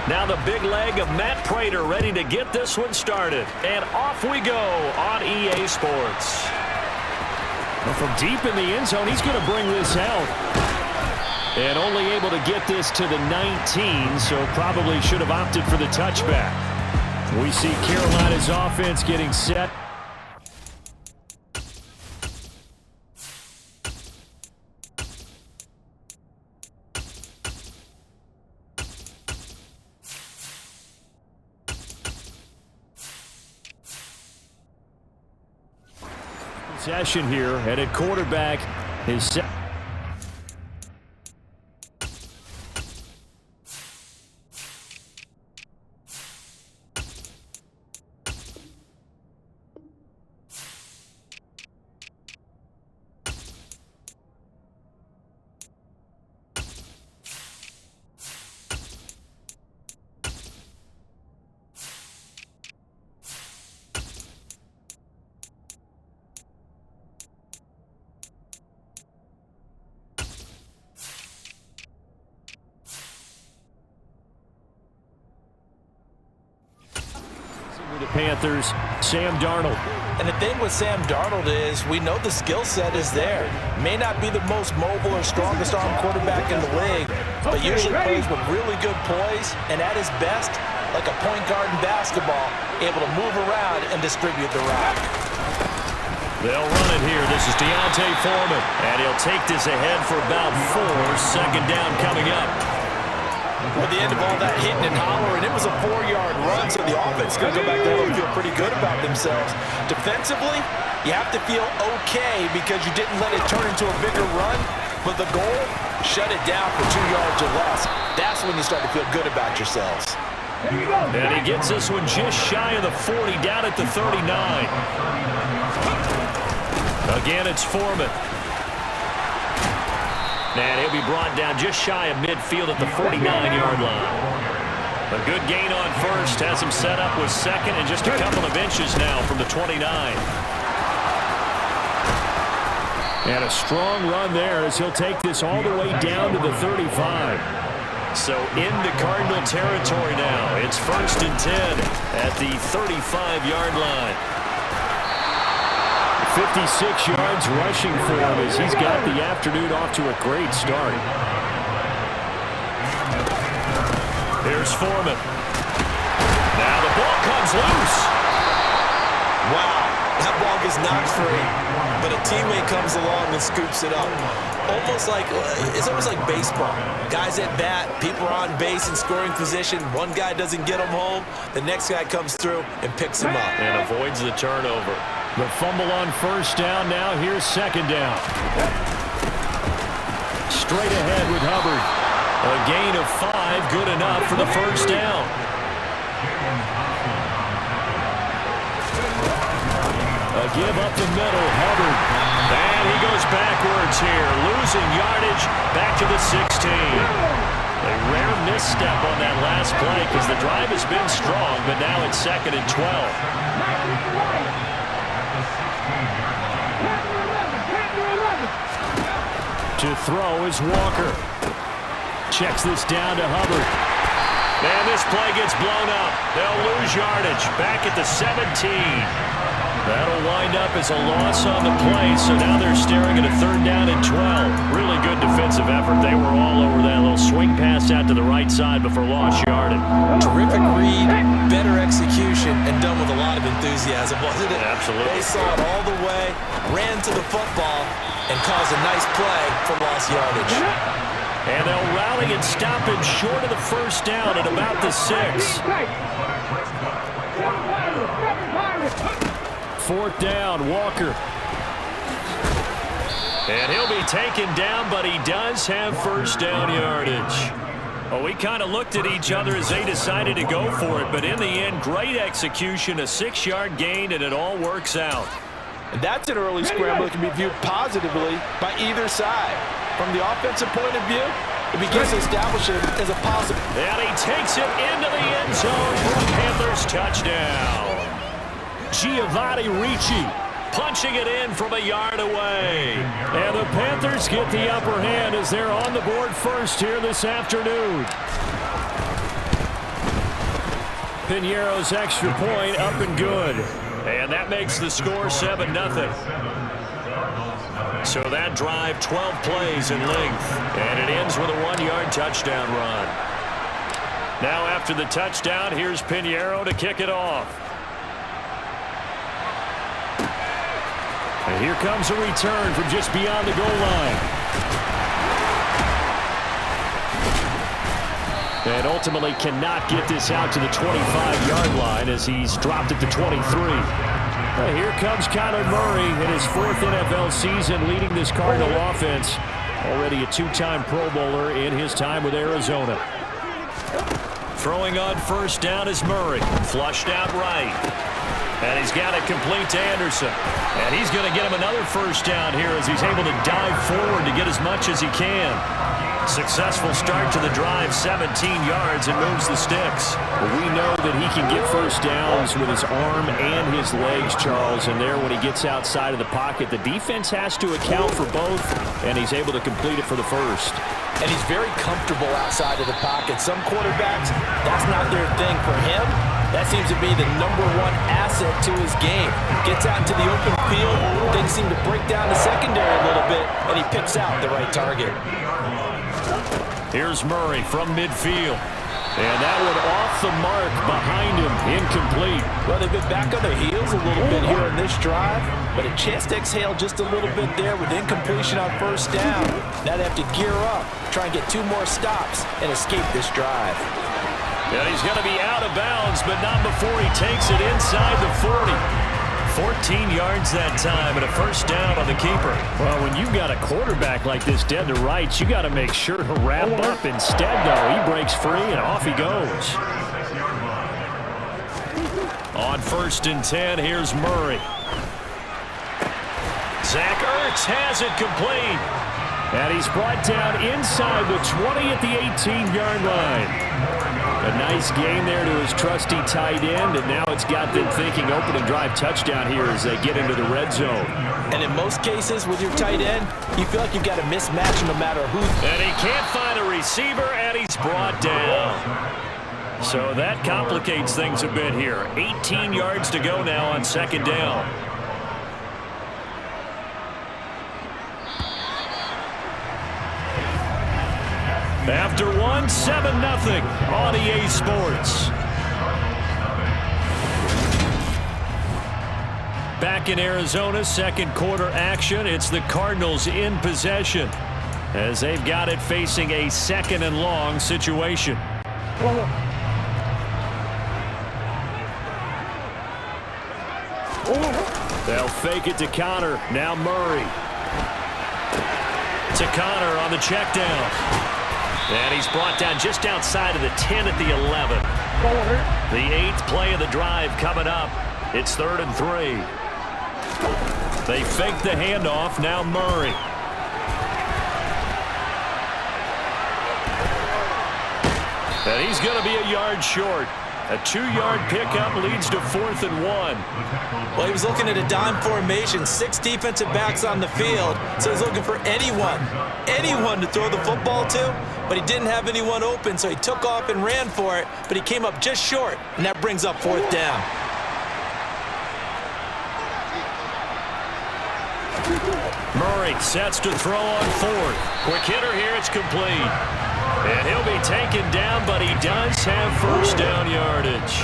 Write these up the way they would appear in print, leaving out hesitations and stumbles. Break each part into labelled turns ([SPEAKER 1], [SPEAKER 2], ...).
[SPEAKER 1] Now the big leg of Matt Prater ready to get this one started. And off we go on EA Sports.
[SPEAKER 2] Well, from deep in the end zone, he's going to bring this out. And only able to get this to the 19, so probably should have opted for the touchback. We see Carolina's offense getting set. Possession here, and at quarterback is set. The Panthers, Sam Darnold.
[SPEAKER 3] And the thing with Sam Darnold is we know the skill set is there. May not be the most mobile or strongest arm quarterback in the league, but usually plays with really good poise and at his best, like a point guard in basketball, able to move around and distribute the rock.
[SPEAKER 1] They'll run it here. This is Deontay Foreman, and he'll take this ahead for about 4. Second down coming up.
[SPEAKER 3] At the end of all that hitting and hollering, it was a 4-yard run, so the offense is going to go back there and feel pretty good about themselves. Defensively, you have to feel okay because you didn't let it turn into a bigger run, but the goal, shut it down for 2 yards or less. That's when you start to feel good about yourselves.
[SPEAKER 1] And he gets this one just shy of the 40, down at the 39. Again, it's Foreman. And he'll be brought down just shy of midfield at the 49-yard line. A good gain on first has him set up with second and just a couple of inches now from the 29.
[SPEAKER 2] And a strong run there as he'll take this all the way down to the 35.
[SPEAKER 1] So into Cardinal territory now. It's 1st and 10 at the 35-yard line.
[SPEAKER 2] 56 yards rushing for him as he's got the afternoon off to a great start.
[SPEAKER 1] Here's Foreman. Now the ball comes loose.
[SPEAKER 3] Wow, that ball gets knocked free, but a teammate comes along and scoops it up. It's almost like baseball. Guys at bat, people are on base in scoring position. One guy doesn't get him home, the next guy comes through and picks him up.
[SPEAKER 1] And avoids the turnover.
[SPEAKER 2] The fumble on first down now. Here's second down. Straight ahead with Hubbard.
[SPEAKER 1] A gain of 5, good enough for the first down.
[SPEAKER 2] A give up the middle, Hubbard.
[SPEAKER 1] And he goes backwards here, losing yardage back to the 16. A rare misstep on that last play because the drive has been strong, but now it's 2nd and 12.
[SPEAKER 2] To throw is Walker. Checks this down to Hubbard.
[SPEAKER 1] And this play gets blown up. They'll lose yardage back at the 17. That'll wind up as a loss on the play, so now they're staring at a 3rd down and 12. Really good defensive effort. They were all over that little swing pass out to the right side before lost yardage.
[SPEAKER 3] Terrific read, better execution, and done with a lot of enthusiasm, wasn't it?
[SPEAKER 1] Absolutely.
[SPEAKER 3] They saw it all the way, ran to the football, and caused a nice play for lost yardage.
[SPEAKER 1] And they'll rally and stop him short of the first down at about the 6.
[SPEAKER 2] 4th down, Walker.
[SPEAKER 1] And he'll be taken down, but he does have first down yardage. Well, we kind of looked at each other as they decided to go for it, but in the end, great execution, a 6-yard gain, and it all works out.
[SPEAKER 3] And that's an early scramble that can be viewed positively by either side. From the offensive point of view, it begins to establish it as a positive.
[SPEAKER 1] And he takes it into the end zone for a Panthers touchdown.
[SPEAKER 2] Giovanni Ricci
[SPEAKER 1] punching it in from a yard away.
[SPEAKER 2] And the Panthers get the upper hand as they're on the board first here this afternoon. Piñeiro's extra point up and good.
[SPEAKER 1] And that makes the score 7-0. So that drive, 12 plays in length. And it ends with a 1-yard touchdown run. Now after the touchdown, here's Piñeiro to kick it off.
[SPEAKER 2] And here comes a return from just beyond the goal line. And ultimately cannot get this out to the 25-yard line as he's dropped it to 23. Well, here comes Kyler Murray in his 4th NFL season leading this Cardinal offense. Already a 2-time Pro Bowler in his time with Arizona.
[SPEAKER 1] Throwing on first down is Murray. Flushed out right. And he's got it complete to Anderson. And he's going to get him another first down here as he's able to dive forward to get as much as he can. Successful start to the drive, 17 yards, and moves the sticks.
[SPEAKER 2] Well, we know that he can get first downs with his arm and his legs, Charles, and there when he gets outside of the pocket, the defense has to account for both, and he's able to complete it for the first.
[SPEAKER 3] And he's very comfortable outside of the pocket. Some quarterbacks, that's not their thing. For him, that seems to be the #1 asset to his game. Gets out into the open field, things seem to break down the secondary a little bit, and he picks out the right target.
[SPEAKER 1] Here's Murray from midfield.
[SPEAKER 2] And that one off the mark behind him, incomplete.
[SPEAKER 3] Well, they've been back on their heels a little bit here in this drive, but a chance to exhale just a little bit there with incompletion on first down. Now they have to gear up, try and get 2 more stops, and escape this drive.
[SPEAKER 1] And he's going to be out of bounds, but not before he takes it inside the 40. 14 yards that time and a first down on the keeper.
[SPEAKER 2] Well, when you've got a quarterback like this dead to rights, you got to make sure to wrap up. Instead, though, he breaks free and off he goes.
[SPEAKER 1] On 1st and 10, here's Murray. Zach Ertz has it complete.
[SPEAKER 2] And he's brought down inside the 20 at the 18-yard line. A nice gain there to his trusty tight end, and now it's got them thinking opening drive touchdown here as they get into the red zone.
[SPEAKER 3] And in most cases with your tight end, you feel like you've got a mismatch no matter who.
[SPEAKER 1] And he can't find a receiver, and he's brought down. So that complicates things a bit here. 18 yards to go now on 2nd down. After one, 7-0 on EA Sports. Back in Arizona, 2nd quarter action. It's the Cardinals in possession as they've got it facing a 2nd and long situation.
[SPEAKER 2] They'll fake it to Connor. Now Murray.
[SPEAKER 1] To Connor on the check down. And he's brought down just outside of the 10 at the 11. The 8th play of the drive coming up. It's 3rd and 3. They fake the handoff. Now Murray. And he's going to be a yard short. A 2-yard pickup leads to 4th and 1.
[SPEAKER 3] Well, he was looking at a dime formation, 6 defensive backs on the field, so he's looking for anyone to throw the football to, but he didn't have anyone open, so he took off and ran for it, but he came up just short, and that brings up 4th down.
[SPEAKER 1] Murray sets to throw on 4th. Quick hitter here, it's complete. And he'll be taken down, but he does have first down yardage.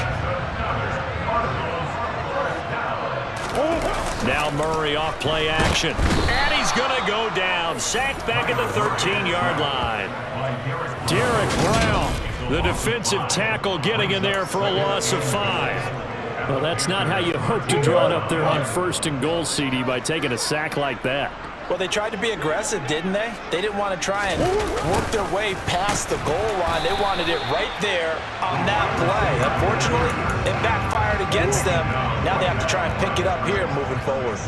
[SPEAKER 1] Now Murray off play action. And he's going to go down. Sacked back at the 13-yard line. Derek Brown, the defensive tackle, getting in there for a loss of 5.
[SPEAKER 2] Well, that's not how you hope to draw it up there on 1st and goal, CD, by taking a sack like that.
[SPEAKER 3] Well, they tried to be aggressive, didn't they? They didn't want to try and work their way past the goal line. They wanted it right there on that play. Unfortunately, it backfired against them. Now they have to try and pick it up here moving forward.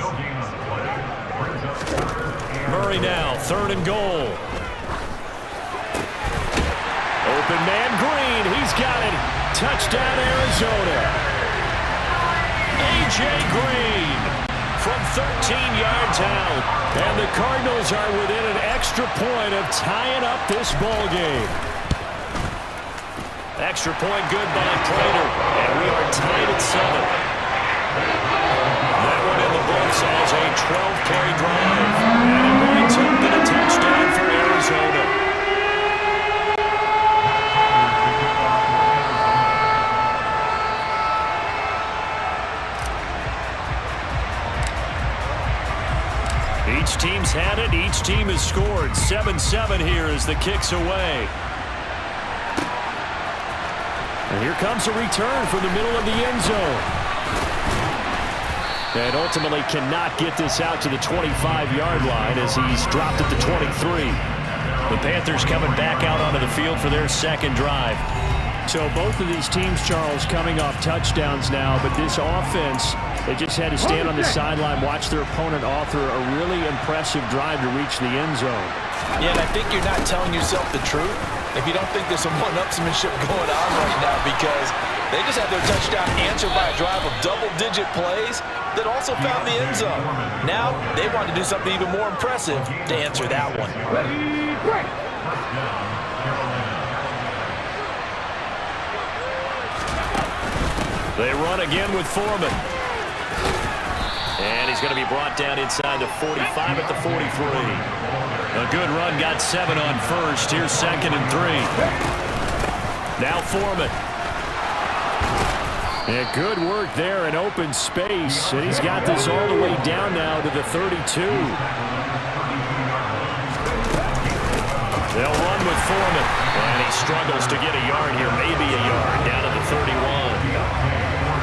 [SPEAKER 1] Murray now, 3rd and goal.
[SPEAKER 2] Open man Green, he's got it. Touchdown, Arizona.
[SPEAKER 1] A.J. Green from 13 yards out. And the Cardinals are within an extra point of tying up this ball game. Extra point good by Prater. And we are tied at 7. That one in the books as a 12-play drive. And it winds up in a touchdown for Arizona. Each team's had it. Each team has scored. 7-7 here as the kick's away. And here comes a return from the middle of the end zone. And ultimately cannot get this out to the 25-yard line as he's dropped at the 23. The Panthers coming back out onto the field for their second drive.
[SPEAKER 2] So both of these teams, Charles, coming off touchdowns now, but this offense, they just had to stand on the sideline, watch their opponent author a really impressive drive to reach the end zone.
[SPEAKER 3] Yeah, and I think you're not telling yourself the truth if you don't think there's some one-upsmanship going on right now, because they just had their touchdown answered by a drive of double-digit plays that also found the end zone. Now they want to do something even more impressive to answer that one.
[SPEAKER 4] Ready, break.
[SPEAKER 1] They run again with Foreman. And he's going to be brought down inside the 45 at the 43. A good run, got 7 on first. Here's 2nd and 3. Now Foreman.
[SPEAKER 2] Yeah, good work there in open space. And he's got this all the way down now to the 32.
[SPEAKER 1] They'll run with Foreman. And he struggles to get a yard here, maybe a yard, down to the 31.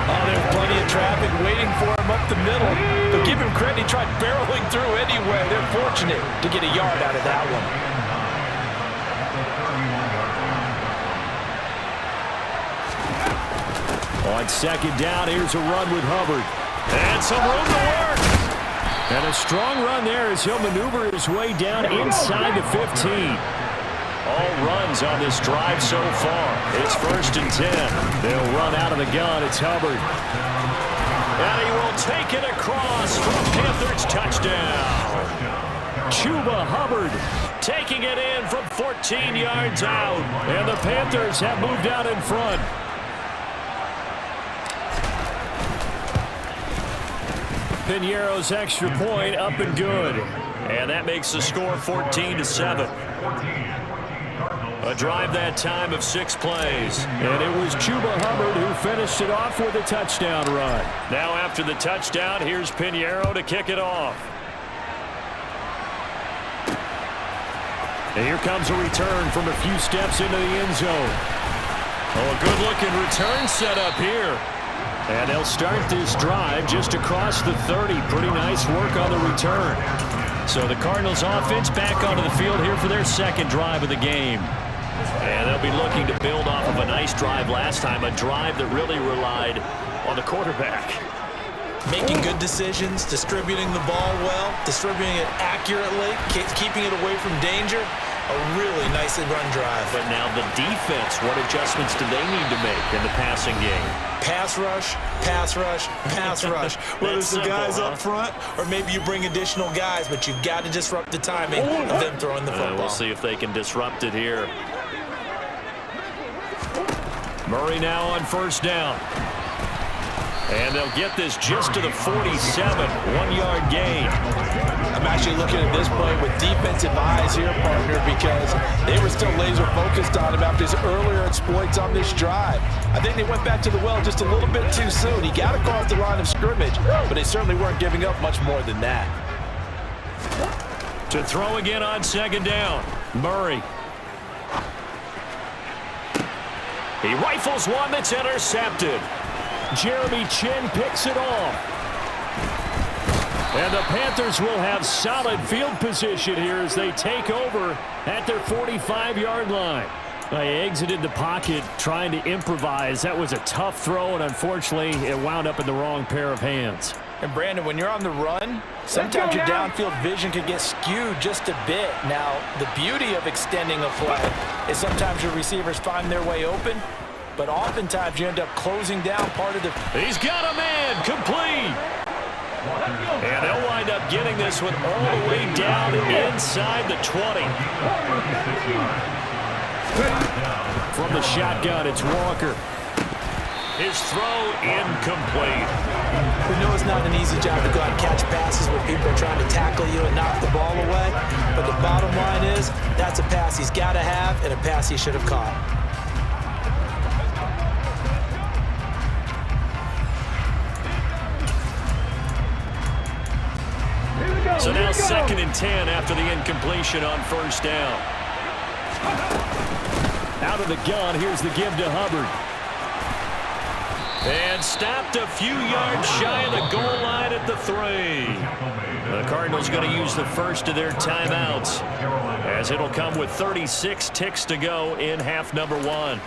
[SPEAKER 3] Oh, there's plenty of traffic waiting for him up the middle. But give him credit, he tried barreling through anyway. They're fortunate to get a yard out of that one.
[SPEAKER 2] On 2nd down, here's a run with Hubbard.
[SPEAKER 1] And some room to work.
[SPEAKER 2] And a strong run there as he'll maneuver his way down inside the 15.
[SPEAKER 1] All runs on this drive so far. It's 1st and 10.
[SPEAKER 2] They'll run out of the gun. It's Hubbard.
[SPEAKER 1] And he will take it across for a Panthers touchdown.
[SPEAKER 2] Chuba Hubbard
[SPEAKER 1] taking it in from 14 yards out.
[SPEAKER 2] And the Panthers have moved out in front. Piñeiro's extra point up and good.
[SPEAKER 1] And that makes the score 14-7. A drive that time of 6 plays.
[SPEAKER 2] And it was Chuba Hubbard who finished it off with a touchdown run.
[SPEAKER 1] Now after the touchdown, here's Piñeiro to kick it off.
[SPEAKER 2] And here comes a return from a few steps into the end zone.
[SPEAKER 1] Oh, a good-looking return set up here.
[SPEAKER 2] And they'll start this drive just across the 30. Pretty nice work on the return.
[SPEAKER 1] So the Cardinals offense back onto the field here for their second drive of the game. And they'll be looking to build off of a nice drive last time, a drive that really relied on the quarterback.
[SPEAKER 3] Making good decisions, distributing the ball well, distributing it accurately, keeping it away from danger. A really nicely run drive.
[SPEAKER 1] But now the defense, what adjustments do they need to make in the passing game?
[SPEAKER 3] Pass rush, pass rush, pass rush. Whether it's the guys up front or maybe you bring additional guys, but you've got to disrupt the timing of them throwing the football.
[SPEAKER 1] We'll see if they can disrupt it here. Murray now on 1st down. And they'll get this just to the 47, 1-yard gain.
[SPEAKER 3] I'm actually looking at this play with defensive eyes here, partner, because they were still laser focused on him after his earlier exploits on this drive. I think they went back to the well just a little bit too soon. He got across the line of scrimmage, but they certainly weren't giving up much more than that.
[SPEAKER 1] To throw again on 2nd down, Murray. He rifles one that's intercepted.
[SPEAKER 2] Jeremy Chin picks it off. And the Panthers will have solid field position here as they take over at their 45-yard line. They exited the pocket trying to improvise. That was a tough throw, and unfortunately, it wound up in the wrong pair of hands.
[SPEAKER 3] And Brandon, when you're on the run, sometimes your downfield vision could get skewed just a bit. Now, the beauty of extending a play is sometimes your receivers find their way open, but oftentimes you end up closing down part of the...
[SPEAKER 1] He's got a man, complete. And they'll wind up getting this one all the way down inside the 20.
[SPEAKER 2] From the shotgun. It's Walker.
[SPEAKER 1] His throw incomplete.
[SPEAKER 3] We know it's not an easy job to go out and catch passes when people are trying to tackle you and knock the ball away. But the bottom line is, that's a pass he's got to have and a pass he should have caught.
[SPEAKER 1] So now 2nd and 10 after the incompletion on first down.
[SPEAKER 2] Out of the gun, here's the give to Hubbard.
[SPEAKER 1] And stopped a few yards shy of the goal line at the 3. The Cardinals going to use the first of their timeouts, as it'll come with 36 ticks to go in half number 1.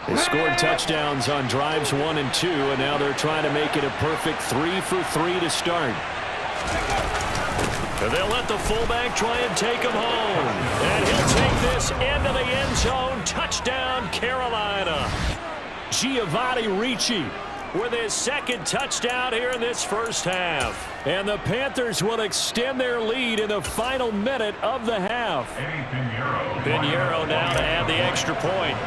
[SPEAKER 2] They scored touchdowns on drives 1 and 2, and now they're trying to make it a perfect 3 for 3 to start.
[SPEAKER 1] They'll let the fullback try and take him home. And he'll take this into the end zone. Touchdown, Carolina.
[SPEAKER 2] Giovanni Ricci
[SPEAKER 1] with his 2nd touchdown here in this first half.
[SPEAKER 2] And the Panthers will extend their lead in the final minute of the half.
[SPEAKER 1] Pinheiro now to add the extra point.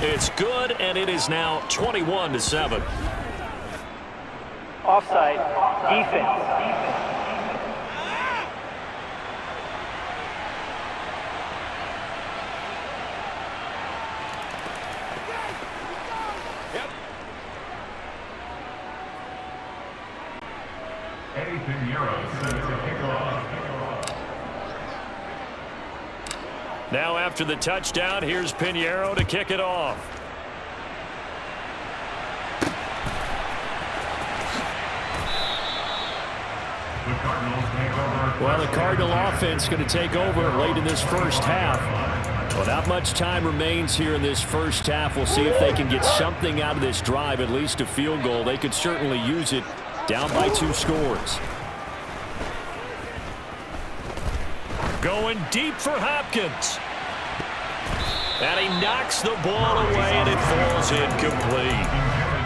[SPEAKER 1] It's good, and it is now 21-7.
[SPEAKER 4] Offside, defense.
[SPEAKER 1] Now after the touchdown, here's Pinheiro to kick it off.
[SPEAKER 2] Well, the Cardinal offense going to take over late in this first half. Well, not much time remains here in this first half. We'll see if they can get something out of this drive, at least a field goal. They could certainly use it down by 2 scores.
[SPEAKER 1] Going deep for Hopkins. And he knocks the ball away, and it falls incomplete.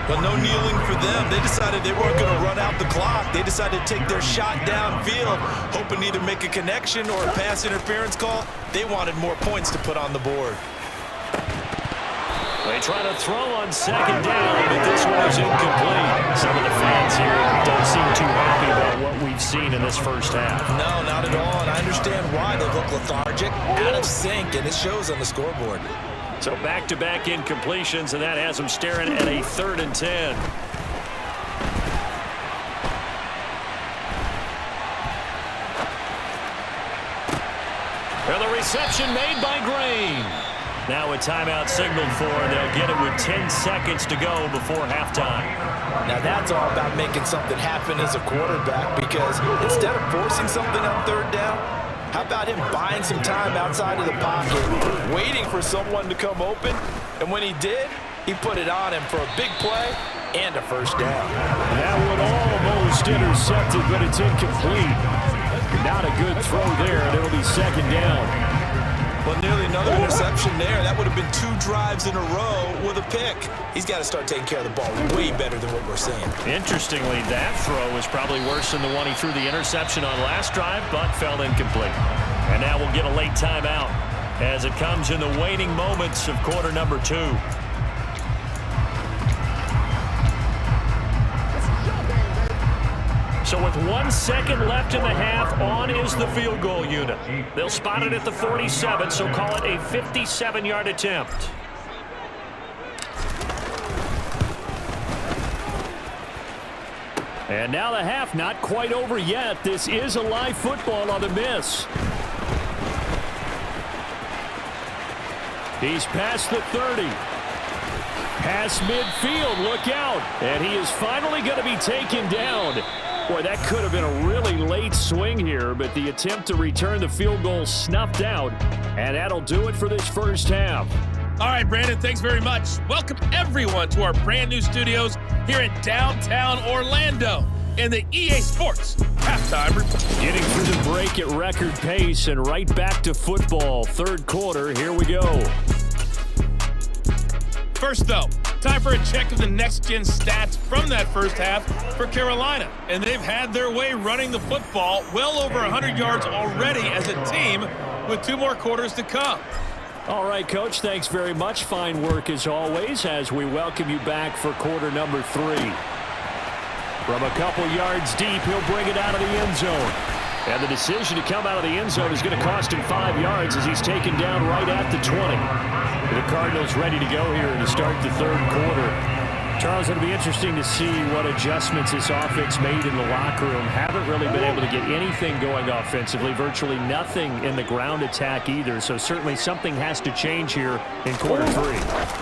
[SPEAKER 3] But no kneeling for them. They decided they weren't going to run out the clock. They decided to take their shot downfield, hoping to either make a connection or a pass interference call. They wanted more points to put on the board.
[SPEAKER 1] They try to throw on 2nd down, but this one is incomplete. Some of the fans here don't seem too happy about what we've seen in this first half.
[SPEAKER 3] No, not at all, and I understand why. They look lethargic, out of sync, and it shows on the scoreboard.
[SPEAKER 1] So back-to-back incompletions, and that has them staring at a 3rd and 10. And the reception made by Green. Now a timeout signaled for, and they'll get it with 10 seconds to go before halftime.
[SPEAKER 3] Now that's all about making something happen as a quarterback, because instead of forcing something on 3rd down, how about him buying some time outside of the pocket, waiting for someone to come open, and when he did, he put it on him for a big play and a first down.
[SPEAKER 2] That one almost intercepted, but it's incomplete. Not a good throw there, and it'll be 2nd down.
[SPEAKER 3] Well, nearly another interception there. That would have been 2 drives in a row with a pick. He's got to start taking care of the ball way better than what we're seeing.
[SPEAKER 1] Interestingly, that throw was probably worse than the one he threw the interception on last drive, but fell incomplete. And now we'll get a late timeout as it comes in the waning moments of quarter number 2. So with 1 second left in the half, on is the field goal unit. They'll spot it at the 47, so call it a 57-yard attempt.
[SPEAKER 2] And now the half not quite over yet. This is a live football on the miss. He's past the 30. Past midfield, look out. And he is finally going to be taken down. Boy, that could have been a really late swing here, but the attempt to return the field goal snuffed out, and that'll do it for this first half.
[SPEAKER 5] All right, Brandon, thanks very much. Welcome, everyone, to our brand new studios here in downtown Orlando in the EA Sports Halftime Report.
[SPEAKER 2] Getting through the break at record pace and right back to football. 3rd quarter, here we go.
[SPEAKER 5] First, though, Time for a check of the next-gen stats from that first half for Carolina. And they've had their way running the football, well over 100 yards already as a team, with 2 more quarters to come.
[SPEAKER 2] All right, Coach, thanks very much. Fine work as always as we welcome you back for quarter number 3. From a couple yards deep, he'll bring it out of the end zone. And the decision to come out of the end zone is going to cost him 5 yards as he's taken down right at the 20. The Cardinals ready to go here to start the third quarter. Charles, it'll be interesting to see what adjustments this offense made in the locker room. Haven't really been able to get anything going offensively, virtually nothing in the ground attack either. So certainly something has to change here in quarter 3.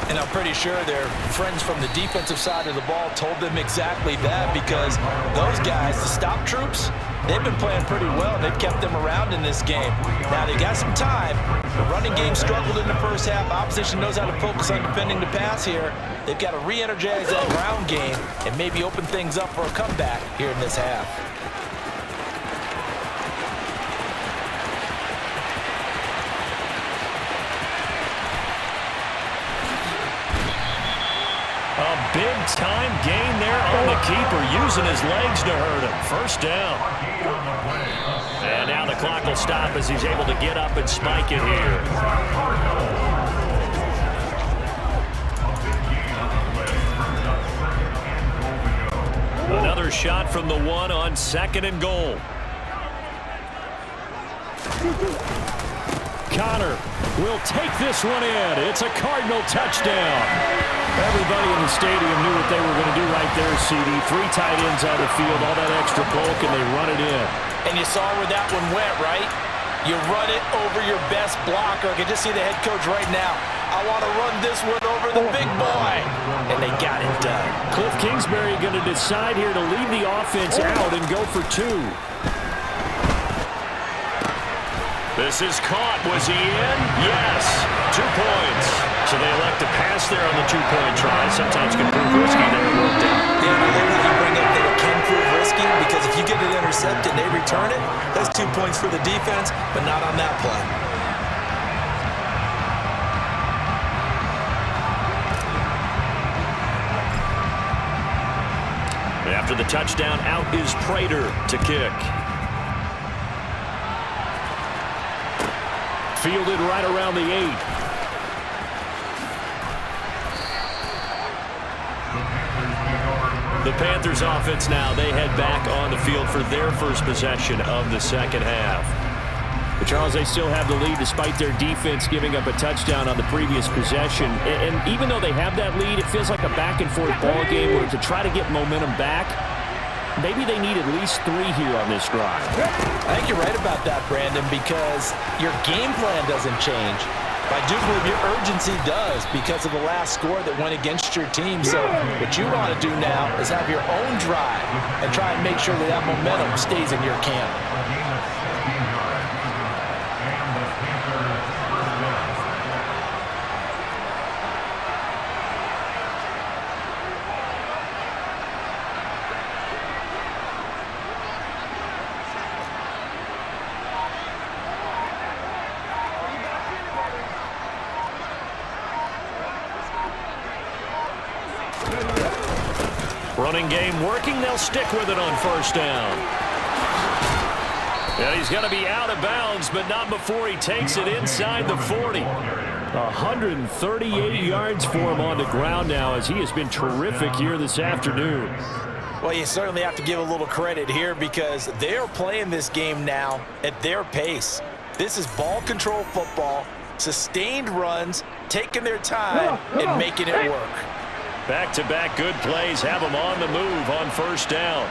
[SPEAKER 3] And I'm pretty sure their friends from the defensive side of the ball told them exactly that, because those guys, the stop troops, they've been playing pretty well. They've kept them around in this game. Now, they got some time. The running game struggled in the first half. Opposition knows how to focus on defending the pass here. They've got to re-energize that ground game and maybe open things up for a comeback here in this half.
[SPEAKER 1] A big-time gain there on the keeper, using his legs to hurt him. First down. And now the clock will stop as he's able to get up and spike it here. Another shot from the 1 on 2nd and goal. Connor will take this one in. It's a Cardinal touchdown. Everybody in the stadium knew what they were going to do right there, CD. 3 tight ends on the field, all that extra bulk, and they run it in.
[SPEAKER 3] And you saw where that one went, right? You run it over your best blocker. I can just see the head coach right now. I want to run this one over the big boy. And they got it done.
[SPEAKER 2] Cliff Kingsbury going to decide here to leave the offense out and go for 2.
[SPEAKER 1] This is caught. Was he in? Yes. 2 points. So they elect to pass there on the 2-point try. Sometimes can prove risky. There it worked out.
[SPEAKER 3] Yeah, I love how you bring up that it can prove risky, because if you get it intercepted and they return it, that's 2 points for the defense, but not on that play.
[SPEAKER 1] After the touchdown, out is Prater to kick.
[SPEAKER 2] Fielded right around the 8.
[SPEAKER 1] The Panthers offense now, they head back on the field for their first possession of the second half.
[SPEAKER 2] But Charles, they still have the lead despite their defense giving up a touchdown on the previous possession. And even though they have that lead, it feels like a back-and-forth ball game where to try to get momentum back, maybe they need at least 3 here on this drive.
[SPEAKER 3] I think you're right about that, Brandon, because your game plan doesn't change. But I do believe your urgency does, because of the last score that went against your team. So what you want to do now is have your own drive and try and make sure that that momentum stays in your camp.
[SPEAKER 1] Running game working. They'll stick with it on first down. And he's going to be out of bounds, but not before he takes it inside the 40.
[SPEAKER 2] 138 yards for him on the ground now, as he has been terrific here this afternoon.
[SPEAKER 3] Well, you certainly have to give a little credit here, because they're playing this game now at their pace. This is ball control football, sustained runs, taking their time and making it work.
[SPEAKER 1] Back-to-back good plays have him on the move on first down.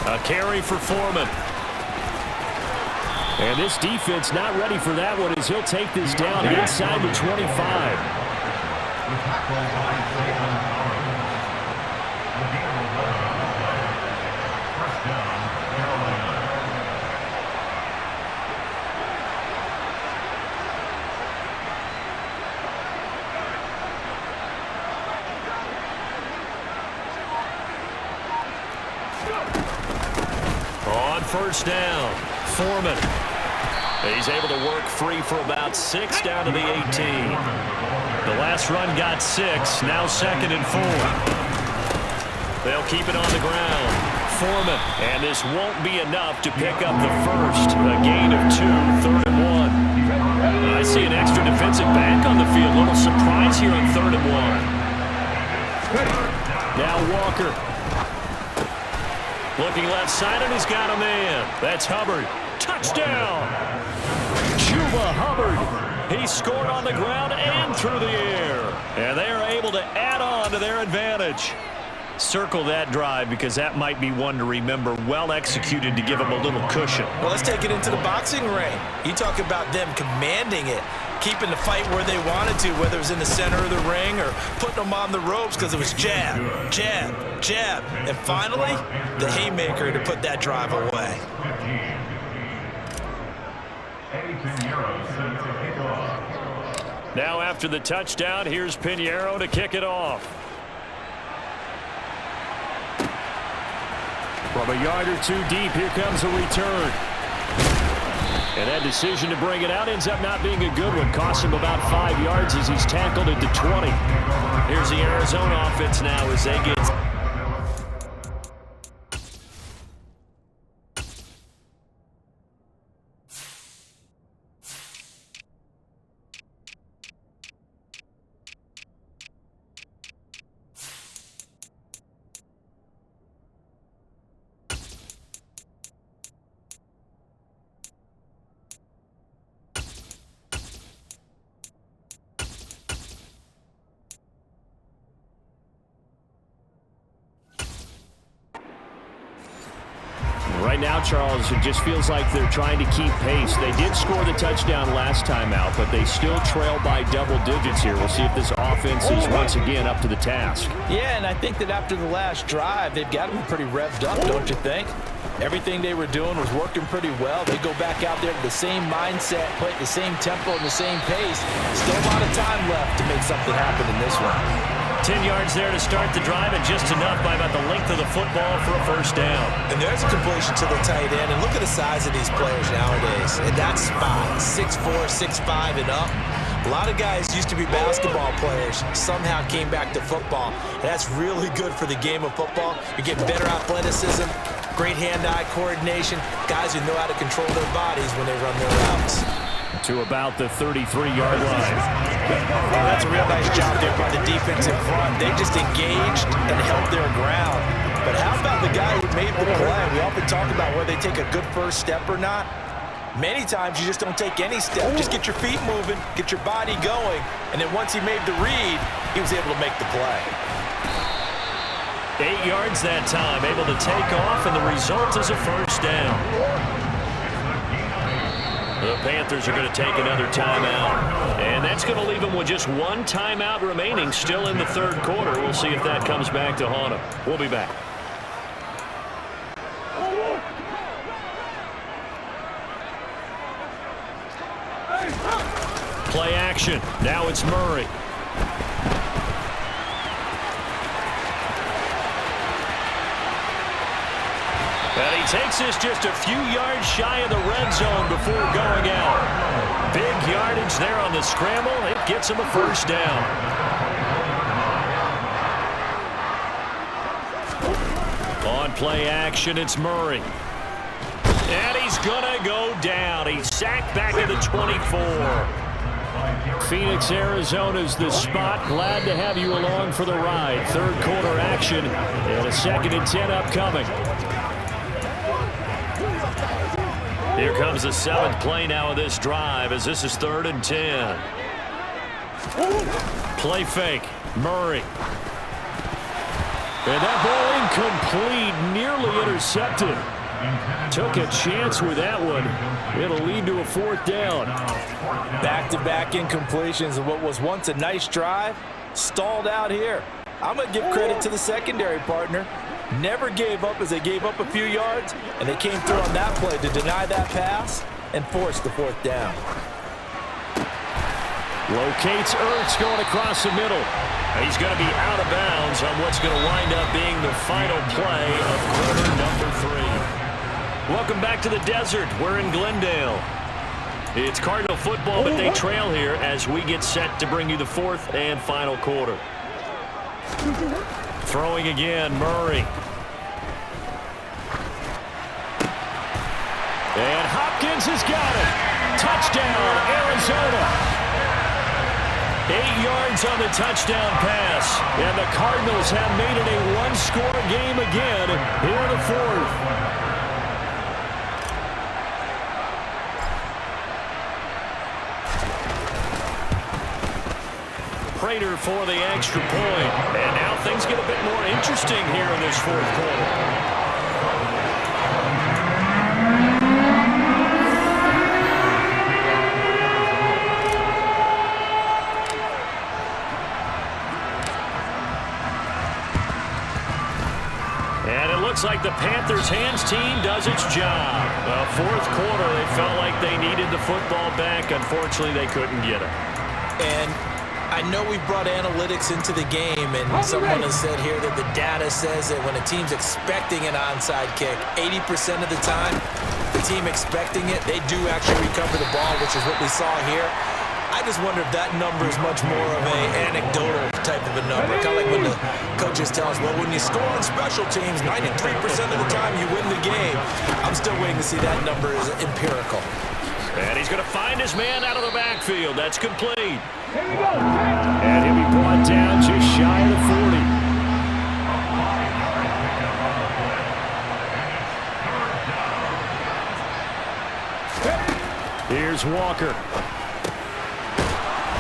[SPEAKER 1] A carry for Foreman.
[SPEAKER 2] And this defense not ready for that one, as he'll take this down inside the 25.
[SPEAKER 1] on first down. Foreman. He's able to work free for about 6 down to the 18. The last run got 6. Now 2nd and 4. They'll keep it on the ground. Foreman. And this won't be enough to pick up the first. A gain of 2. 3rd and 1. I see an extra defensive back on the field. A little surprise here on 3rd and 1. Now Walker. Looking left side, and he's got a man. That's Hubbard. Touchdown! Chuba Hubbard. He scored on the ground and through the air. And they are able to add on to their advantage. Circle that drive because that might be one to remember. Well executed to give them a little cushion.
[SPEAKER 3] Well, let's take it into the boxing ring. You talk about them commanding it, keeping the fight where they wanted to, whether it was in the center of the ring or putting them on the ropes because it was jab, jab, jab. And finally, the haymaker to put that drive away.
[SPEAKER 1] Now after the touchdown, here's Pinheiro to kick it off. From a yard or 2 deep, here comes a return. And that decision to bring it out ends up not being a good one. Costs him about 5 yards as he's tackled at the 20. Here's the Arizona offense now as they get... Right now, Charles, it just feels like they're trying to keep pace. They did score the touchdown last time out, but they still trail by double digits here. We'll see if this offense is once again up to the task.
[SPEAKER 3] Yeah, and I think that after the last drive, they've got to be pretty revved up, don't you think? Everything they were doing was working pretty well. They go back out there with the same mindset, play at the same tempo and the same pace. Still a lot of time left to make something happen in this one.
[SPEAKER 1] 10 yards there to start the drive, and just enough by about the length of the football for a first down.
[SPEAKER 3] And there's a completion to the tight end. And look at the size of these players nowadays. In that spot, 6'4", 6'5", and up. A lot of guys used to be basketball players, somehow came back to football. And that's really good for the game of football. You're getting better athleticism, great hand-eye coordination, guys who know how to control their bodies when they run their routes.
[SPEAKER 1] To about the 33-yard line.
[SPEAKER 3] Well, that's a real nice job there by the defense in front. They just engaged and held their ground. But how about the guy who made the play? We often talk about whether they take a good first step or not. Many times you just don't take any step. Just get your feet moving, get your body going, and then once he made the read, he was able to make the play.
[SPEAKER 1] 8 yards that time, able to take off, and the result is a first down. The Panthers are going to take another timeout, and that's going to leave them with just one timeout remaining still in the third quarter. We'll see if that comes back to haunt them. We'll be back. Play action. Now it's Murray. And he takes this just a few yards shy of the red zone before going out. Big yardage there on the scramble. It gets him a first down. On play action, it's Murray. And he's going to go down. He's sacked back at the 24. Phoenix, Arizona's the spot. Glad to have you along for the ride. Third quarter action and a 2nd and 10 upcoming. Here comes the 7th play now of this drive as this is 3rd and 10. Play fake. Murray. And that ball incomplete, nearly intercepted. Took a chance with that one. It'll lead to a 4th down.
[SPEAKER 3] Back-to-back incompletions of what was once a nice drive, stalled out here. I'm going to give credit to the secondary partner. Never gave up as they gave up a few yards, and they came through on that play to deny that pass and force the 4th down.
[SPEAKER 1] Locates Ertz going across the middle. He's going to be out of bounds on what's going to wind up being the final play of quarter number 3. Welcome back to the desert. We're in Glendale. It's Cardinal football, but they trail here as we get set to bring you the fourth and final quarter. Throwing again, Murray.
[SPEAKER 2] And Hopkins has got it. Touchdown, Arizona.
[SPEAKER 1] 8 yards on the touchdown pass.
[SPEAKER 2] And the Cardinals have made it a one-score game again here in the fourth.
[SPEAKER 1] Prater for the extra point. And now things get a bit more interesting here in this fourth quarter. And it looks like the Panthers' hands team does its job. Fourth quarter, they felt like they needed the football back. Unfortunately, they couldn't get it.
[SPEAKER 3] And I know we've brought analytics into the game, and someone has said here that the data says that when a team's expecting an onside kick, 80% of the time, the team expecting it, they do actually recover the ball, which is what we saw here. I just wonder if that number is much more of an anecdotal type of a number. Kind of like when the coaches tell us, well, when you score on special teams, 93% of the time you win the game. I'm still waiting to see that number is empirical.
[SPEAKER 1] And he's going to find his man out of the backfield. That's complete.
[SPEAKER 2] And he'll be brought down just shy of the 40. Here's Walker.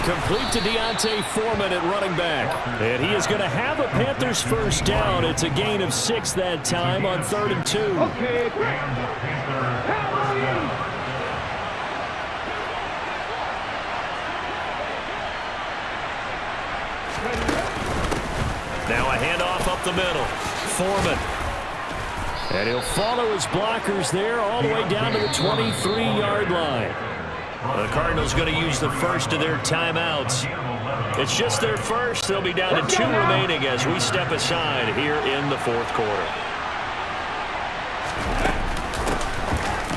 [SPEAKER 2] Complete to D'Onta Foreman at running back. And he is going to have a Panthers first down. It's a gain of 6 that time on 3rd and 2.
[SPEAKER 1] Now a handoff up the middle. Foreman.
[SPEAKER 2] And he'll follow his blockers there all the way down to the 23-yard line.
[SPEAKER 1] The Cardinals going to use the first of their timeouts. It's just their first. They'll be down to 2 remaining as we step aside here in the fourth quarter.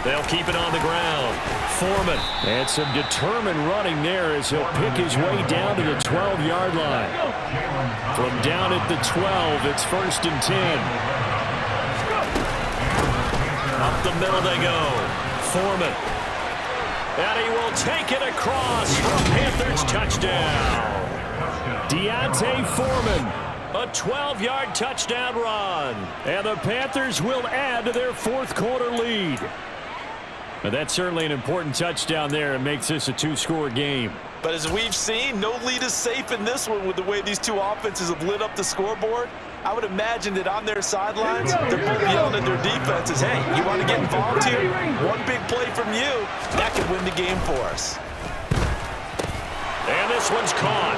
[SPEAKER 1] They'll keep it on the ground. Foreman.
[SPEAKER 2] And some determined running there as he'll pick his way down to the 12-yard line. From down at the 12, it's 1st and 10.
[SPEAKER 1] Up the middle they go. Foreman. And he will take it across for a Panthers touchdown.
[SPEAKER 2] D'Onta Foreman.
[SPEAKER 1] A 12-yard touchdown run.
[SPEAKER 2] And the Panthers will add to their fourth quarter lead. But that's certainly an important touchdown there. It makes this a 2-score game.
[SPEAKER 3] But as we've seen, no lead is safe in this one with the way these two offenses have lit up the scoreboard. I would imagine that on their sidelines, they're both yelling at their defenses, hey, you want to get involved here? One big play from you, that could win the game for us.
[SPEAKER 1] And this one's caught.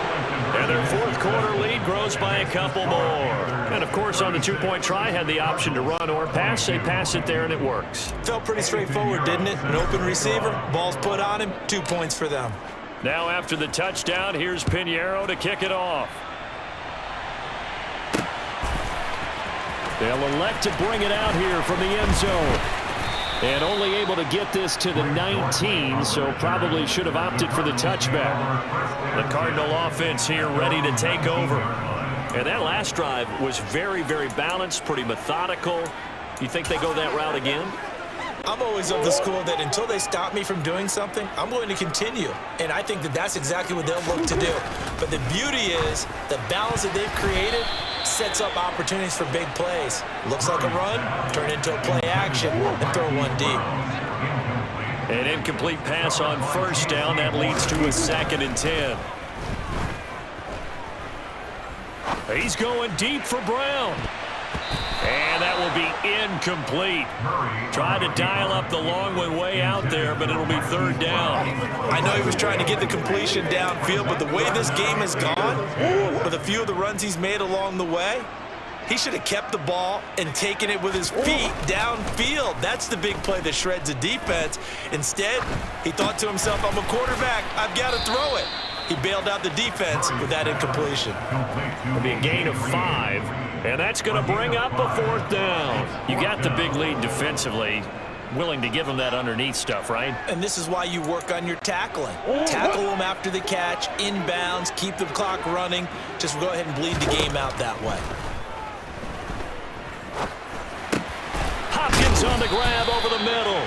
[SPEAKER 1] And their fourth quarter lead grows by a couple more. And, of course, on the 2-point try, had the option to run or pass. They pass it there, and it works.
[SPEAKER 3] Felt pretty straightforward, didn't it? An open receiver, ball's put on him, 2 points for them.
[SPEAKER 1] Now after the touchdown, here's Pinheiro to kick it off.
[SPEAKER 2] They'll elect to bring it out here from the end zone. And only able to get this to the 19, so probably should have opted for the touchback.
[SPEAKER 1] The Cardinal offense here ready to take over. And that last drive was very, very balanced, pretty methodical. You think they go that route again?
[SPEAKER 3] I'm always of the school that until they stop me from doing something, I'm going to continue. And I think that that's exactly what they'll look to do. But the beauty is the balance that they've created sets up opportunities for big plays. Looks like a run, turn into a play action, and throw one deep.
[SPEAKER 1] An incomplete pass on first down. That leads to a 2nd and 10. He's going deep for Brown. And that will be incomplete. Tried to dial up the long one way out there, but it'll be 3rd down.
[SPEAKER 3] I know he was trying to get the completion downfield, but the way this game has gone, with a few of the runs he's made along the way, he should have kept the ball and taken it with his feet downfield. That's the big play that shreds a defense. Instead, he thought to himself, I'm a quarterback, I've got to throw it. He bailed out the defense with that incompletion.
[SPEAKER 1] It'll be a gain of 5, and that's going to bring up a 4th down. You got the big lead defensively. willing to give him that underneath stuff, right?
[SPEAKER 3] And this is why you work on your tackling. Tackle them after the catch, inbounds, keep the clock running. Just go ahead and bleed the game out that way.
[SPEAKER 1] Hopkins on the grab over the middle.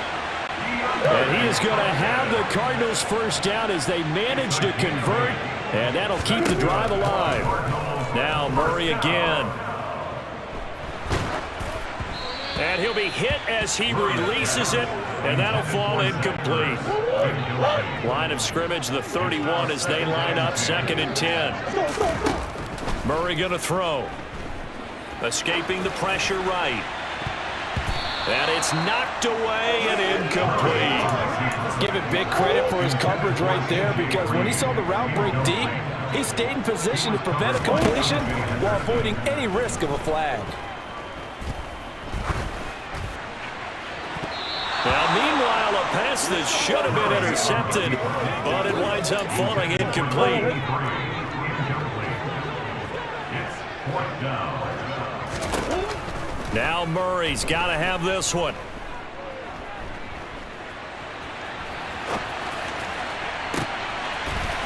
[SPEAKER 1] And he is going to have the Cardinals first down as they manage to convert, and that'll keep the drive alive. Now Murray again. And he'll be hit as he releases it, and that'll fall incomplete. Line of scrimmage, the 31 as they line up, 2nd and 10. Murray going to throw. Escaping the pressure right. And it's knocked away and incomplete.
[SPEAKER 3] Give it big credit for his coverage right there, because when he saw the route break deep, he stayed in position to prevent a completion while avoiding any risk of a flag.
[SPEAKER 1] Now, meanwhile, a pass that should have been intercepted, but it winds up falling incomplete. Now Murray's got to have this one.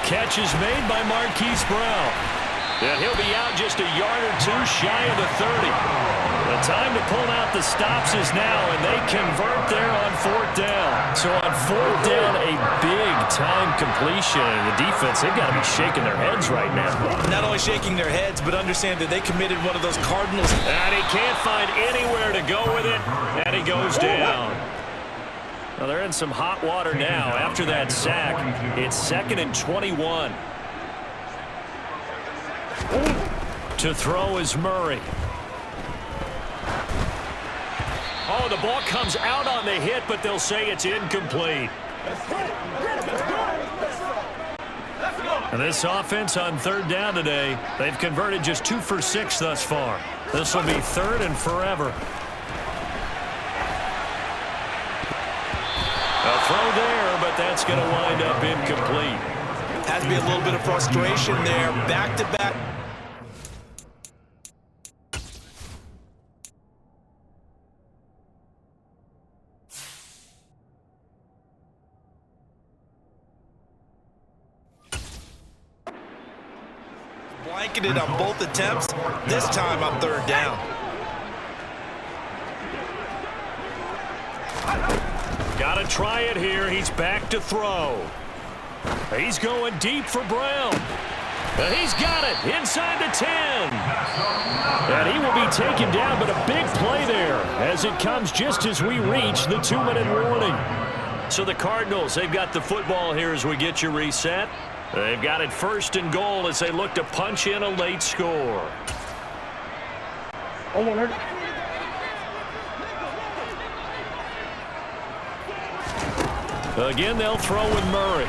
[SPEAKER 1] Catch is made by Marquise Brown. And he'll be out just a yard or two shy of the 30. The time to pull out the stops is now, and they convert there on 4th down. So on 4th down, a big-time completion. And the defense, they've got to be shaking their heads right now.
[SPEAKER 3] Not only shaking their heads, but understand that they committed one of those Cardinals.
[SPEAKER 1] And he can't find anywhere to go with it, and he goes down. Well, they're in some hot water now. After that sack, it's 2nd and 21. To throw is Murray. Oh, the ball comes out on the hit, but they'll say it's incomplete. And this offense on 3rd down today, they've converted just 2 for 6 thus far. This will be 3rd and forever. A throw there, but that's going to wind up incomplete.
[SPEAKER 3] Has to be a little bit of frustration there. Back-to-back. Blanketed on both attempts, this time on 3rd down.
[SPEAKER 1] Got to try it here. He's back to throw. He's going deep for Brown. And he's got it inside the 10. And he will be taken down, but a big play there as it comes just as we reach the 2-minute warning. So the Cardinals, they've got the football here as we get you reset. They've got it 1st and goal as they look to punch in a late score. Again, they'll throw with Murray.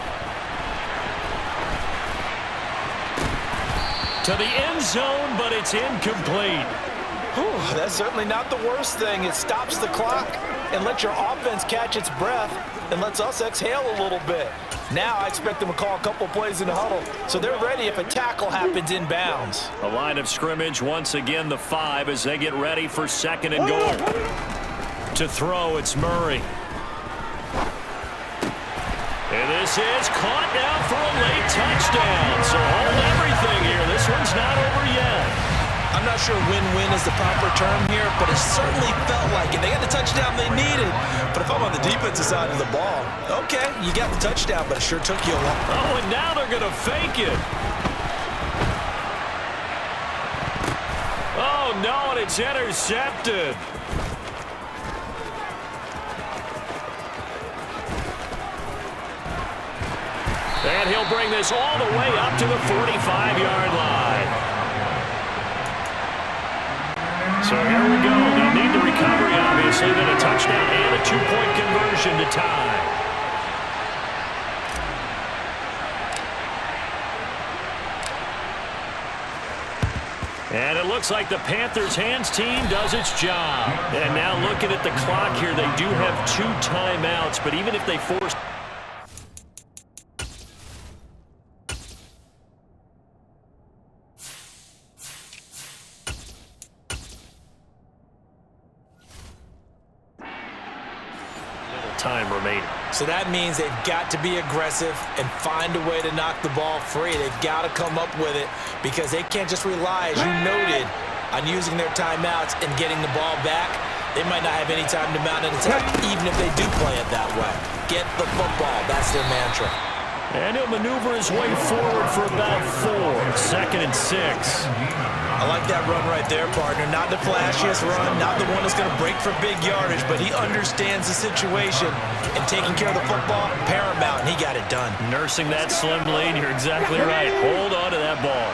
[SPEAKER 1] To the end zone, but it's incomplete.
[SPEAKER 3] Whew, that's certainly not the worst thing. It stops the clock and lets your offense catch its breath and lets us exhale a little bit. Now I expect them to call a couple plays in the huddle, so they're ready if a tackle happens in bounds.
[SPEAKER 1] A line of scrimmage, once again the 5 as they get ready for 2nd and goal. To throw, it's Murray. And this is caught now for a late touchdown. So hold everything here. This one's not over yet.
[SPEAKER 3] I'm not sure win-win is the proper term here, but it certainly felt like it. They got the touchdown they needed. But if I'm on the defensive side of the ball, okay, you got the touchdown, but it sure took you a while.
[SPEAKER 1] Oh, and now they're going to fake it. Oh, no, and it's intercepted. And he'll bring this all the way up to the 45-yard line. So here we go. They'll need the recovery, obviously, then a touchdown and a 2-point conversion to tie. And it looks like the Panthers' hands team does its job. And now looking at the clock here, they do have 2 timeouts, but even if they force... time remaining.
[SPEAKER 3] So that means they've got to be aggressive and find a way to knock the ball free. They've got to come up with it because they can't just rely, as you noted, on using their timeouts and getting the ball back. They might not have any time to mount an attack, even if they do play it that way. Get the football. That's their mantra.
[SPEAKER 1] And he'll maneuver his way forward for about 4. 2nd and 6.
[SPEAKER 3] I like that run right there, partner. Not the flashiest run, not the one that's going to break for big yardage, but he understands the situation, and taking care of the football, paramount, and he got it done.
[SPEAKER 1] Nursing that slim lead, you're exactly right. Hold on to that ball.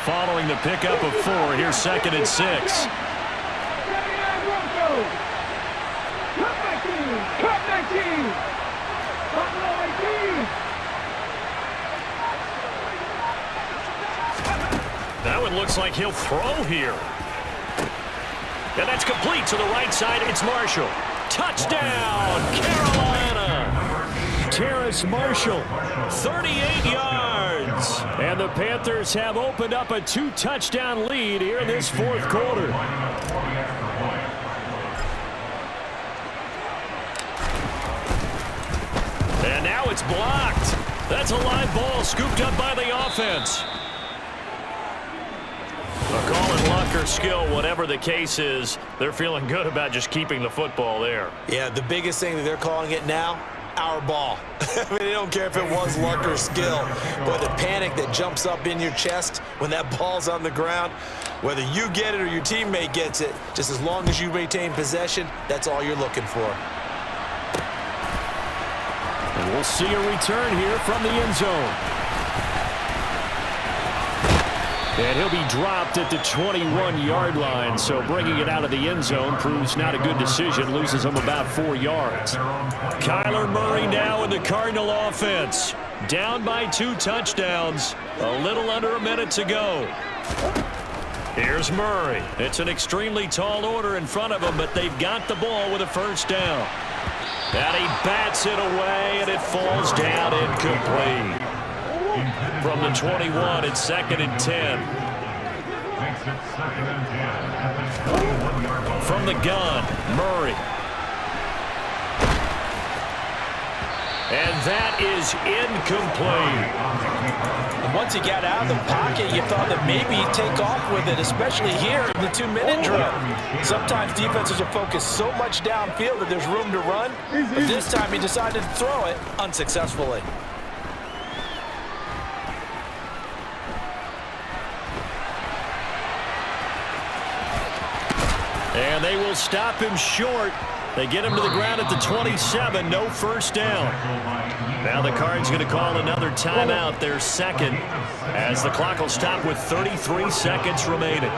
[SPEAKER 1] Following the pickup of 4, here's 2nd and 6. That one looks like he'll throw here. And that's complete to the right side. It's Marshall. Touchdown, Carolina. Terrace Marshall, 38 yards. And the Panthers have opened up a 2-touchdown lead here in this 4th quarter. And now it's blocked. That's a live ball scooped up by the offense. A call in luck or skill, whatever the case is, they're feeling good about just keeping the football there.
[SPEAKER 3] Yeah, the biggest thing that they're calling it now, our ball. I mean, they don't care if it was luck or skill, but the panic that jumps up in your chest when that ball's on the ground, whether you get it or your teammate gets it, just as long as you maintain possession, that's all you're looking for.
[SPEAKER 1] And we'll see a return here from the end zone. And he'll be dropped at the 21-yard line, so bringing it out of the end zone proves not a good decision, loses him about 4 yards. Kyler Murray now in the Cardinal offense. Down by 2 touchdowns, a little under a minute to go. Here's Murray. It's an extremely tall order in front of him, but they've got the ball with a 1st down. And he bats it away, and it falls down incomplete. From the 21, it's 2nd and 10. From the gun, Murray. And that is incomplete.
[SPEAKER 3] And once he got out of the pocket, you thought that maybe he'd take off with it, especially here in the 2-minute drill. Sometimes defenses are focused so much downfield that there's room to run, but this time he decided to throw it unsuccessfully.
[SPEAKER 1] And they will stop him short. They get him to the ground at the 27. No 1st down. Now the Cards going to call another timeout, their 2nd, as the clock will stop with 33 seconds remaining.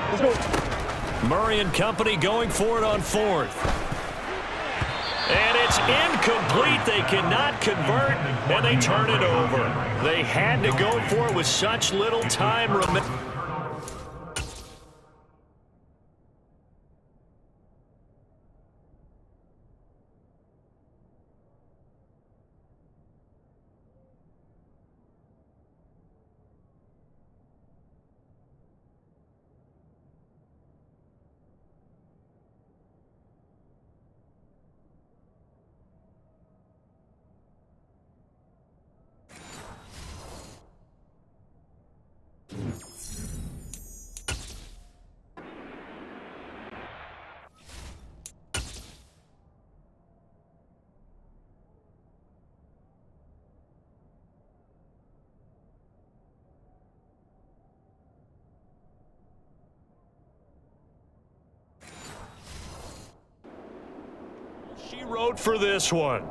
[SPEAKER 1] Murray and company going for it on 4th. And it's incomplete. They cannot convert, and they turn it over. They had to go for it with such little time remaining. She wrote for this one.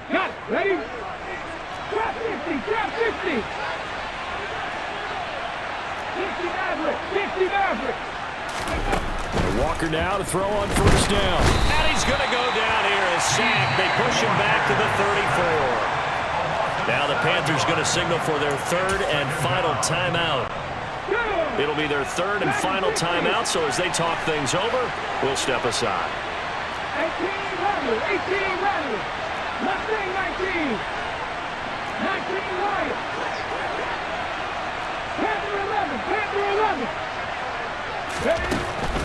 [SPEAKER 4] Got it. Ready? Drop 50. Drop 50. 50 Maverick. 50 Maverick.
[SPEAKER 1] Walker now to throw on 1st down. And he's going to go down here as sacked. They push him back to the 34. Now the Panthers going to signal for their 3rd and final timeout. It'll be their 3rd and final timeout, so as they talk things over, we'll step aside.
[SPEAKER 4] 18 ready. 18 ready. Mustang 19.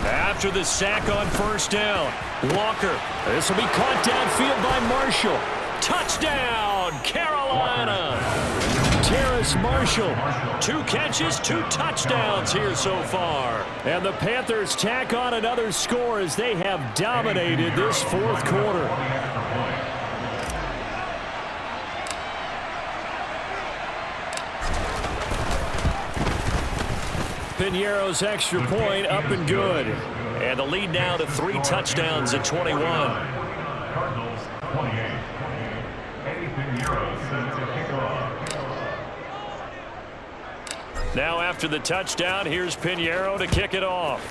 [SPEAKER 1] After the sack on first down, Walker. This will be caught downfield by Marshall. Touchdown, Carolina. Terrace Marshall. 2 catches, 2 touchdowns here so far. And the Panthers tack on another score as they have dominated this fourth quarter. Piñeiro's extra point up and good. And the lead now to 3 touchdowns at 21.
[SPEAKER 6] Cardinals 28. Eddie Piñeiro set to kick off.
[SPEAKER 1] Now after the touchdown, here's Piñeiro to kick it off.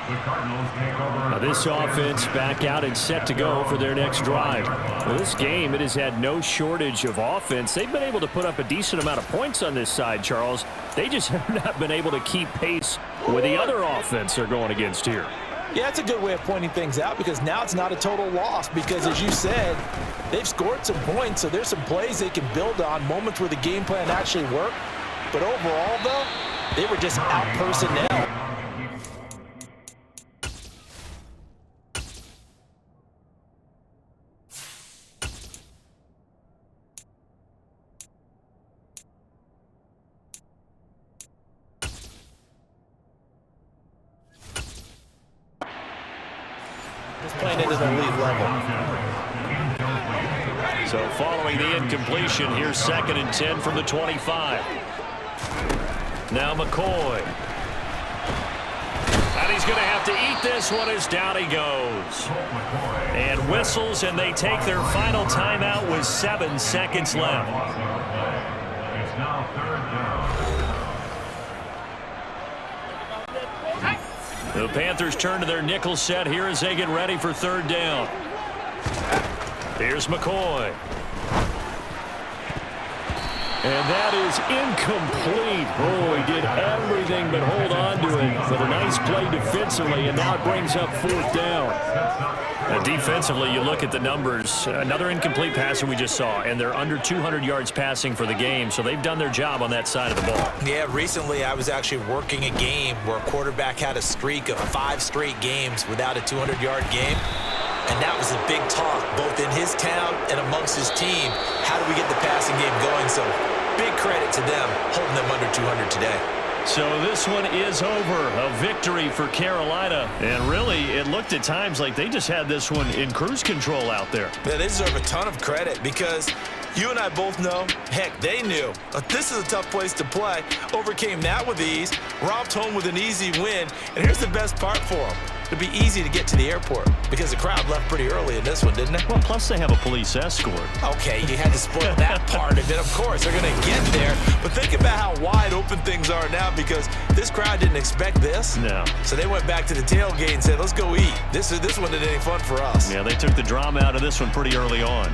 [SPEAKER 6] The Cardinals take over.
[SPEAKER 1] Now this offense back out and set to go for their next drive. Well, this game, it has had no shortage of offense. They've been able to put up a decent amount of points on this side, Charles. They just have not been able to keep pace with the other offense they're going against here.
[SPEAKER 3] Yeah, that's a good way of pointing things out because now it's not a total loss because, as you said, they've scored some points, so there's some plays they can build on, moments where the game plan actually worked. But overall, though, they were just out-personnel. Playing into the elite level.
[SPEAKER 1] So following the incompletion, here's 2nd and 10 from the 25. Now McCoy. And he's going to have to eat this one as down he goes. And whistles, and they take their final timeout with 7 seconds left.
[SPEAKER 6] It's now 3rd down.
[SPEAKER 1] The Panthers turn to their nickel set here as they get ready for 3rd down. Here's McCoy. And that is incomplete. Oh, he did everything but hold on to it. But a nice play defensively, and now it brings up 4th down. Defensively, you look at the numbers. Another incomplete pass that we just saw, and they're under 200 yards passing for the game, so they've done their job on that side of the ball.
[SPEAKER 3] Yeah, recently I was actually working a game where a quarterback had a streak of 5 straight games without a 200-yard game. And that was a big talk, both in his town and amongst his team. How do we get the passing game going? So big credit to them holding them under 200 today.
[SPEAKER 1] So this one is over. A victory for Carolina. And really, it looked at times like they just had this one in cruise control out there.
[SPEAKER 3] Yeah, they deserve a ton of credit because you and I both know, heck, they knew. This is a tough place to play. Overcame that with ease, romped home with an easy win. And here's the best part for them. It'd be easy to get to the airport because the crowd left pretty early in this one, didn't it?
[SPEAKER 1] Well, plus they have a police escort.
[SPEAKER 3] Okay, you had to spoil that part of it. Of course, they're going to get there. But think about how wide open things are now because this crowd didn't expect this.
[SPEAKER 1] No.
[SPEAKER 3] So they went back to the tailgate and said, let's go eat. This one isn't any fun for us.
[SPEAKER 1] Yeah, they took the drama out of this one pretty early on.